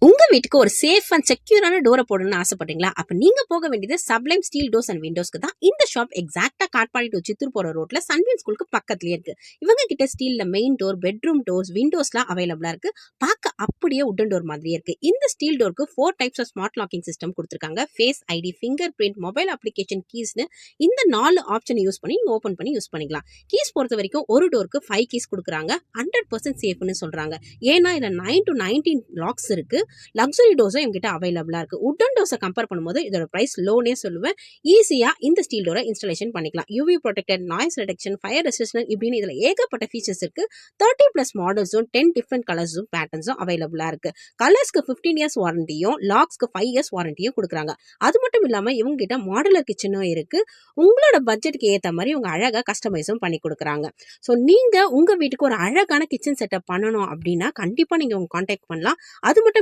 உங்க வீட்டுக்கு ஒரு சேஃப் அண்ட் செக்யூரான டோரை போடணும்னு ஆசைப்படுறீங்களா? அப்ப நீங்க போக வேண்டியது சப்ளைம் ஸ்டீல் டோர்ஸ் அண்ட் விண்டோஸ்க்கு தான். இந்த ஷாப் எக்ஸாக்ட்டா காட்பாடி டு சித்தூர் போற ரோட்ல சன்வீல் ஸ்கூலுக்கு பக்கத்துலயே இருக்கு. இவங்க கிட்ட ஸ்டீல்ல மெயின் டோர், பெட்ரூம் டோர்ஸ், விண்டோஸ்லாம் அவைலபிளா இருக்கு. பார்க்க அப்படியே வுட்டன் டோர் மாதிரியே இருக்கு. இந்த ஸ்டீல் டோருக்கு 4 types of smart locking system கொடுத்திருக்காங்க. Face ID, fingerprint, mobile application கீஸ்னு இந்த 4 ஆப்ஷன் யூஸ் பண்ணி நீங்க ஓபன் பண்ணி யூஸ் பண்ணிக்கலாம். கீஸ் பொறுத்த வரைக்கும் ஒரு டோருக்கு 5 கீஸ் கொடுக்குறாங்க. 100% சேஃப்னு சொல்றாங்க. ஏன்னா இதுல 9 to 19 லாக்ஸ் இருக்கு. லக்ஸரி டோர்ஸும் எங்கிட்ட அவைலபிளா இருக்கு. வுட்டன் டோர்ஸை கம்பேர் பண்ணும்போது இதோட பிரைஸ் லோனே சொல்லுவேன். ஈஸியா இந்த ஸ்டீல் டோரை இன்ஸ்டாலேஷன் பண்ணிக்கலாம். UV protected, noise reduction, fire resistant இப்படின்னு இதுல ஏகப்பட்ட ஃபீச்சர்ஸ் இருக்கு. 30+ மாடல்ஸும் 10 டிஃப்ரெண்ட் கலர்ஸும் பேட்டர்ன்ஸும் அவைலபிளா இருக்கு. கலர்ஸ்க்கு 15 இயர்ஸ் வாரண்டியும், லாக்ஸ்க்கு 5 இயர்ஸ் வாரண்டியும் கொடுக்குறாங்க. அது மட்டும் இல்லாம இவங்க கிட்ட மாடுலர் கிச்சனும் இருக்கு. உங்களோட பட்ஜெட்டுக்கு ஏத்த மாதிரி இவங்க அழகா கஸ்டமைஸும் பண்ணி கொடுக்குறாங்க. ஸோ நீங்க உங்க வீட்டுக்கு ஒரு அழகான கிச்சன் செட்டப் பண்ணணும் அப்படின்னா கண்டிப்பா நீங்க உங்க கான்டாக்ட் பண்ணலாம். அது மட்டும்